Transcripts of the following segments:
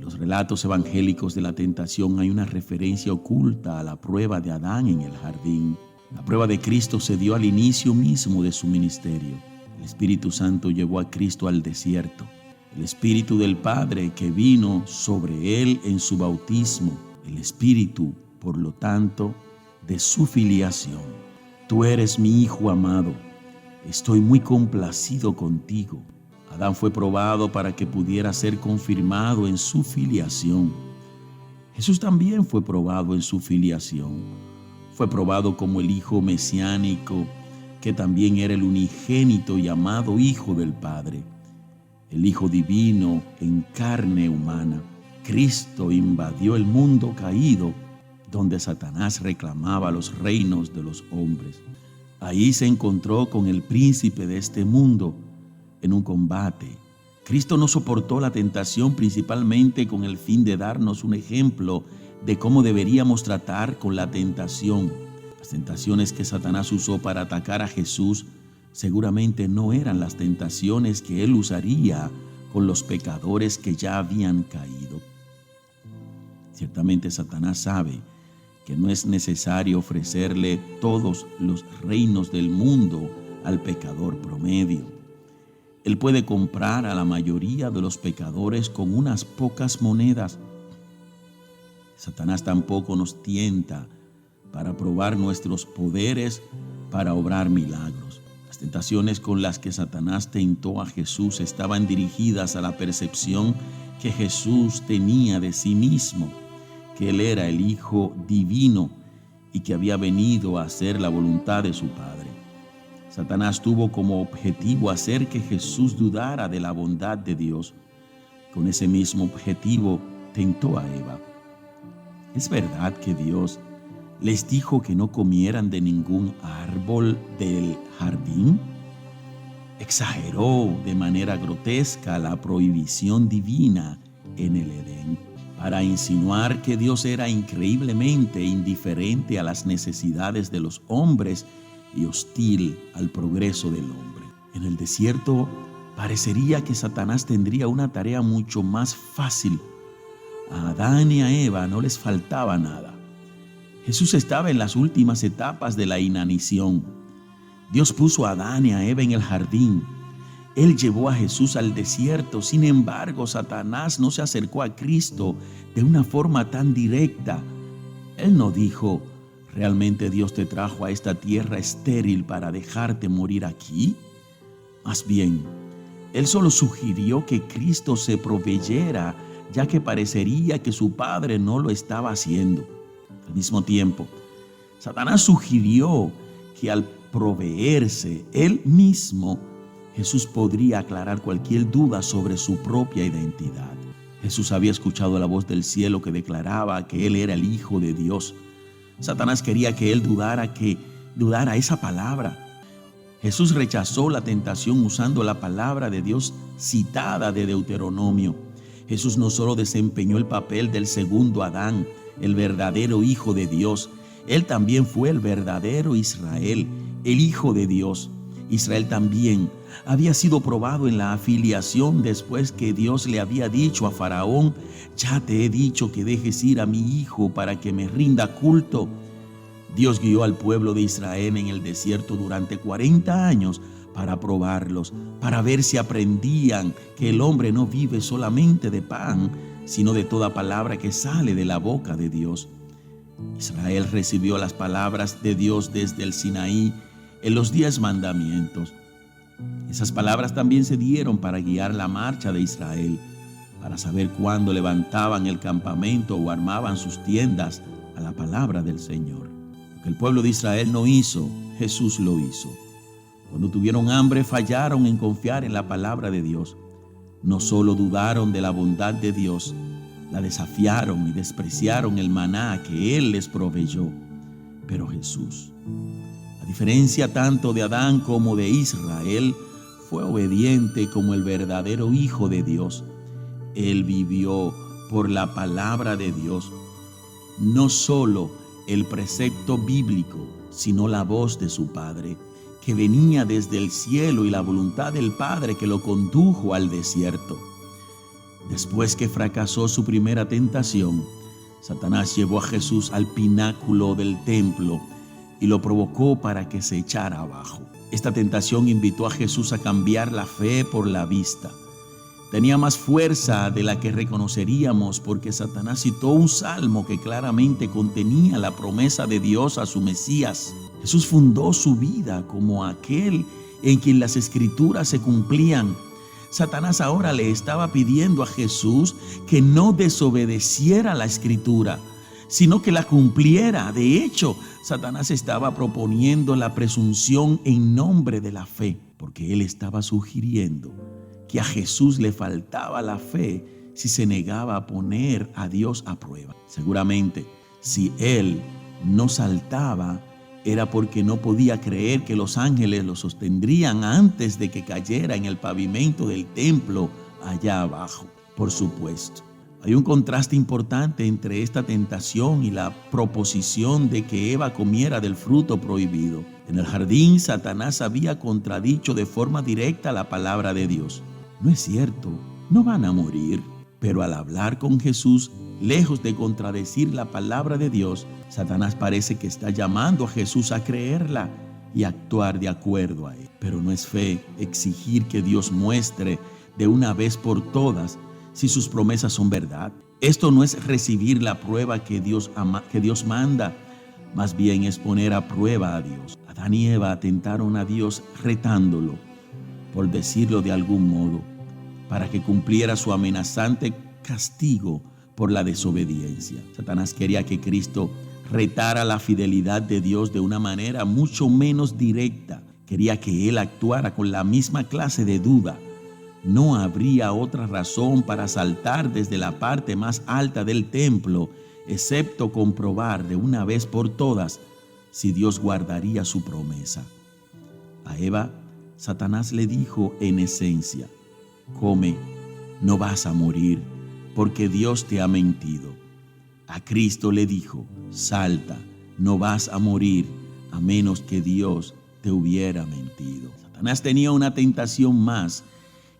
En los relatos evangélicos de la tentación hay una referencia oculta a la prueba de Adán en el jardín. La prueba de Cristo se dio al inicio mismo de su ministerio. El Espíritu Santo llevó a Cristo al desierto. El Espíritu del Padre que vino sobre él en su bautismo. El Espíritu, por lo tanto, de su filiación. Tú eres mi Hijo amado. Estoy muy complacido contigo. Adán fue probado para que pudiera ser confirmado en su filiación. Jesús también fue probado en su filiación. Fue probado como el Hijo mesiánico, que también era el unigénito y amado Hijo del Padre. El Hijo divino en carne humana. Cristo invadió el mundo caído, donde Satanás reclamaba los reinos de los hombres. Ahí se encontró con el príncipe de este mundo en un combate. Cristo no soportó la tentación principalmente con el fin de darnos un ejemplo de cómo deberíamos tratar con la tentación. Las tentaciones que Satanás usó para atacar a Jesús seguramente no eran las tentaciones que él usaría con los pecadores que ya habían caído. Ciertamente Satanás sabe que no es necesario ofrecerle todos los reinos del mundo al pecador promedio. Él puede comprar a la mayoría de los pecadores con unas pocas monedas. Satanás tampoco nos tienta para probar nuestros poderes para obrar milagros. Las tentaciones con las que Satanás tentó a Jesús estaban dirigidas a la percepción que Jesús tenía de sí mismo, que Él era el Hijo divino y que había venido a hacer la voluntad de su Padre. Satanás tuvo como objetivo hacer que Jesús dudara de la bondad de Dios. Con ese mismo objetivo tentó a Eva. ¿Es verdad que Dios les dijo que no comieran de ningún árbol del jardín? Exageró de manera grotesca la prohibición divina en el Edén para insinuar que Dios era increíblemente indiferente a las necesidades de los hombres y hostil al progreso del hombre. En el desierto parecería que Satanás tendría una tarea mucho más fácil. A Adán y a Eva no les faltaba nada. Jesús estaba en las últimas etapas de la inanición. Dios puso a Adán y a Eva en el jardín. Él llevó a Jesús al desierto. Sin embargo, Satanás no se acercó a Cristo de una forma tan directa. Él no dijo: ¿realmente Dios te trajo a esta tierra estéril para dejarte morir aquí? Más bien, Él solo sugirió que Cristo se proveyera, ya que parecería que su Padre no lo estaba haciendo. Al mismo tiempo, Satanás sugirió que al proveerse Él mismo, Jesús podría aclarar cualquier duda sobre su propia identidad. Jesús había escuchado la voz del cielo que declaraba que Él era el Hijo de Dios. Satanás quería que él dudara esa palabra. Jesús rechazó la tentación usando la palabra de Dios citada de Deuteronomio. Jesús no solo desempeñó el papel del segundo Adán, el verdadero Hijo de Dios, Él también fue el verdadero Israel, el Hijo de Dios. Israel también había sido probado en la afiliación después que Dios le había dicho a Faraón: ya te he dicho que dejes ir a mi hijo para que me rinda culto. Dios guió al pueblo de Israel en el desierto durante 40 años para probarlos, para ver si aprendían que el hombre no vive solamente de pan, sino de toda palabra que sale de la boca de Dios. Israel recibió las palabras de Dios desde el Sinaí en los 10 mandamientos. Esas palabras también se dieron para guiar la marcha de Israel, para saber cuándo levantaban el campamento o armaban sus tiendas a la palabra del Señor. Lo que el pueblo de Israel no hizo, Jesús lo hizo. Cuando tuvieron hambre, fallaron en confiar en la palabra de Dios. No solo dudaron de la bondad de Dios, la desafiaron y despreciaron el maná que Él les proveyó. Pero Jesús, a diferencia tanto de Adán como de Israel, fue obediente como el verdadero Hijo de Dios. Él vivió por la palabra de Dios, no solo el precepto bíblico, sino la voz de su Padre, que venía desde el cielo, y la voluntad del Padre que lo condujo al desierto. Después que fracasó su primera tentación, Satanás llevó a Jesús al pináculo del templo y lo provocó para que se echara abajo. Esta tentación invitó a Jesús a cambiar la fe por la vista. Tenía más fuerza de la que reconoceríamos porque Satanás citó un salmo que claramente contenía la promesa de Dios a su Mesías. Jesús fundó su vida como aquel en quien las escrituras se cumplían. Satanás ahora le estaba pidiendo a Jesús que no desobedeciera la escritura, sino que la cumpliera. De hecho, Satanás estaba proponiendo la presunción en nombre de la fe, porque él estaba sugiriendo que a Jesús le faltaba la fe si se negaba a poner a Dios a prueba. Seguramente, si él no saltaba, era porque no podía creer que los ángeles lo sostendrían antes de que cayera en el pavimento del templo allá abajo. Por supuesto, hay un contraste importante entre esta tentación y la proposición de que Eva comiera del fruto prohibido. En el jardín, Satanás había contradicho de forma directa la palabra de Dios. No es cierto, no van a morir. Pero al hablar con Jesús, lejos de contradecir la palabra de Dios, Satanás parece que está llamando a Jesús a creerla y actuar de acuerdo a él. Pero no es fe exigir que Dios muestre de una vez por todas si sus promesas son verdad. Esto no es recibir la prueba que Dios manda, más bien es poner a prueba a Dios. Adán y Eva tentaron a Dios retándolo, por decirlo de algún modo, para que cumpliera su amenazante castigo por la desobediencia. Satanás quería que Cristo retara la fidelidad de Dios de una manera mucho menos directa. Quería que Él actuara con la misma clase de duda. No habría otra razón para saltar desde la parte más alta del templo, excepto comprobar de una vez por todas si Dios guardaría su promesa. A Eva, Satanás le dijo en esencia: come, no vas a morir, porque Dios te ha mentido. A Cristo le dijo: salta, no vas a morir, a menos que Dios te hubiera mentido. Satanás tenía una tentación más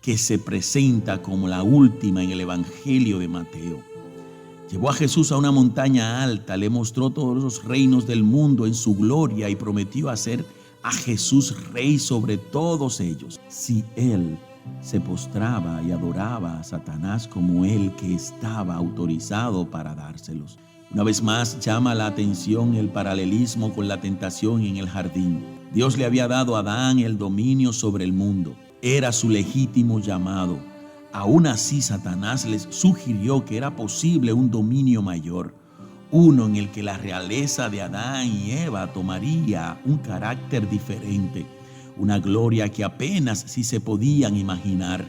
que se presenta como la última en el Evangelio de Mateo. Llevó a Jesús a una montaña alta, le mostró todos los reinos del mundo en su gloria y prometió hacer a Jesús rey sobre todos ellos. Si él se postraba y adoraba a Satanás como el que estaba autorizado para dárselos. Una vez más llama la atención el paralelismo con la tentación en el jardín. Dios le había dado a Adán el dominio sobre el mundo. Era su legítimo llamado. Aún así, Satanás les sugirió que era posible un dominio mayor, uno en el que la realeza de Adán y Eva tomaría un carácter diferente, una gloria que apenas si se podían imaginar.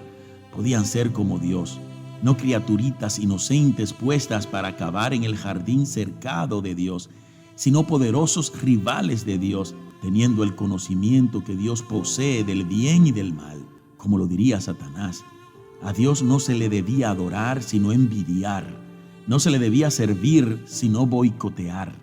Podían ser como Dios, no criaturitas inocentes puestas para acabar en el jardín cercado de Dios, sino poderosos rivales de Dios, teniendo el conocimiento que Dios posee del bien y del mal. Como lo diría Satanás, a Dios no se le debía adorar sino envidiar, no se le debía servir sino boicotear.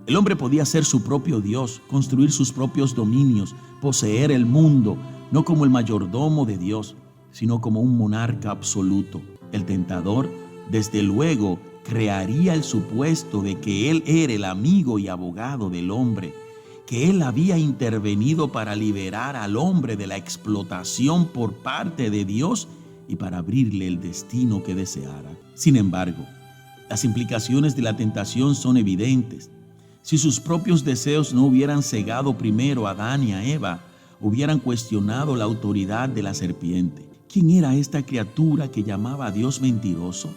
El hombre podía ser su propio Dios, construir sus propios dominios, poseer el mundo, no como el mayordomo de Dios, sino como un monarca absoluto. El tentador, desde luego, crearía el supuesto de que él era el amigo y abogado del hombre, que él había intervenido para liberar al hombre de la explotación por parte de Dios y para abrirle el destino que deseara. Sin embargo, las implicaciones de la tentación son evidentes. Si sus propios deseos no hubieran cegado primero a Adán y a Eva, hubieran cuestionado la autoridad de la serpiente. ¿Quién era esta criatura que llamaba a Dios mentiroso?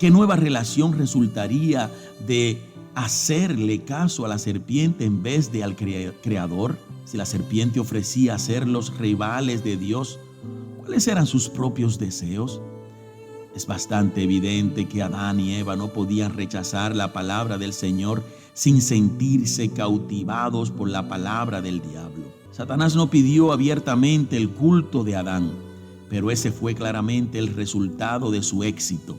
¿Qué nueva relación resultaría de hacerle caso a la serpiente en vez de al Creador? Si la serpiente ofrecía ser los rivales de Dios, ¿cuáles eran sus propios deseos? Es bastante evidente que Adán y Eva no podían rechazar la palabra del Señor sin sentirse cautivados por la palabra del diablo. Satanás no pidió abiertamente el culto de Adán, pero ese fue claramente el resultado de su éxito.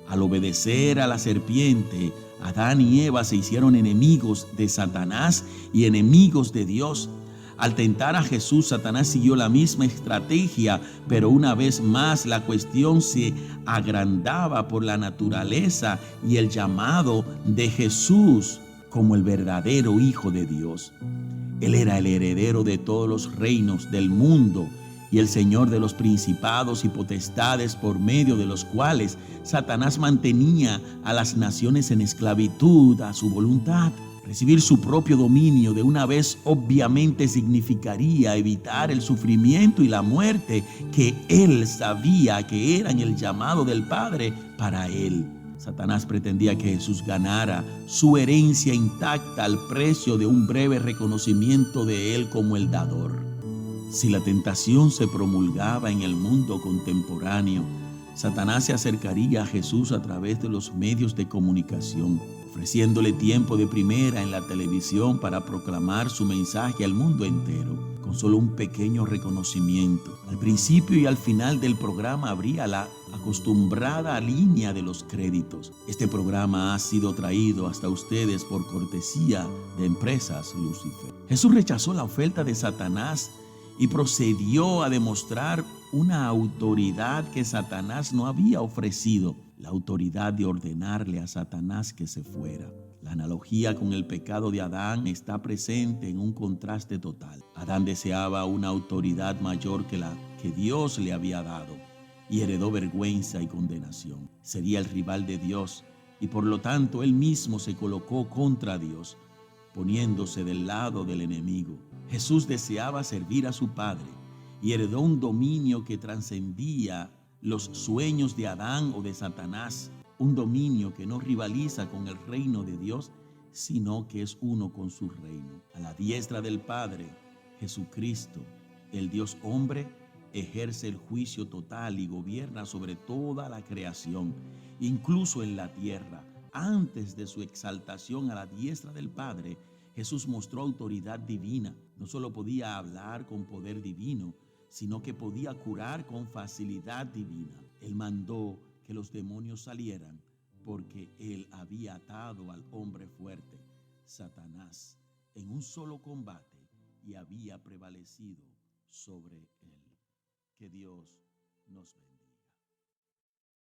Al obedecer a la serpiente, Adán y Eva se hicieron enemigos de Satanás y enemigos de Dios. Al tentar a Jesús, Satanás siguió la misma estrategia, pero una vez más la cuestión se agrandaba por la naturaleza y el llamado de Jesús como el verdadero Hijo de Dios. Él era el heredero de todos los reinos del mundo y el Señor de los principados y potestades, por medio de los cuales Satanás mantenía a las naciones en esclavitud a su voluntad. Recibir su propio dominio de una vez obviamente significaría evitar el sufrimiento y la muerte que él sabía que eran el llamado del Padre para él. Satanás pretendía que Jesús ganara su herencia intacta al precio de un breve reconocimiento de él como el dador. Si la tentación se promulgaba en el mundo contemporáneo, Satanás se acercaría a Jesús a través de los medios de comunicación, ofreciéndole tiempo de primera en la televisión para proclamar su mensaje al mundo entero, con solo un pequeño reconocimiento. Al principio y al final del programa habría la acostumbrada línea de los créditos. Este programa ha sido traído hasta ustedes por cortesía de Empresas Lucifer. Jesús rechazó la oferta de Satanás y procedió a demostrar una autoridad que Satanás no había ofrecido, la autoridad de ordenarle a Satanás que se fuera. La analogía con el pecado de Adán está presente en un contraste total. Adán deseaba una autoridad mayor que la que Dios le había dado y heredó vergüenza y condenación. Sería el rival de Dios y por lo tanto él mismo se colocó contra Dios, poniéndose del lado del enemigo. Jesús deseaba servir a su Padre y heredó un dominio que trascendía los sueños de Adán o de Satanás, un dominio que no rivaliza con el reino de Dios, sino que es uno con su reino. A la diestra del Padre, Jesucristo, el Dios hombre, ejerce el juicio total y gobierna sobre toda la creación, incluso en la tierra. Antes de su exaltación a la diestra del Padre, Jesús mostró autoridad divina. No solo podía hablar con poder divino, sino que podía curar con facilidad divina. Él mandó que los demonios salieran porque él había atado al hombre fuerte, Satanás, en un solo combate y había prevalecido sobre él. Que Dios nos bendiga.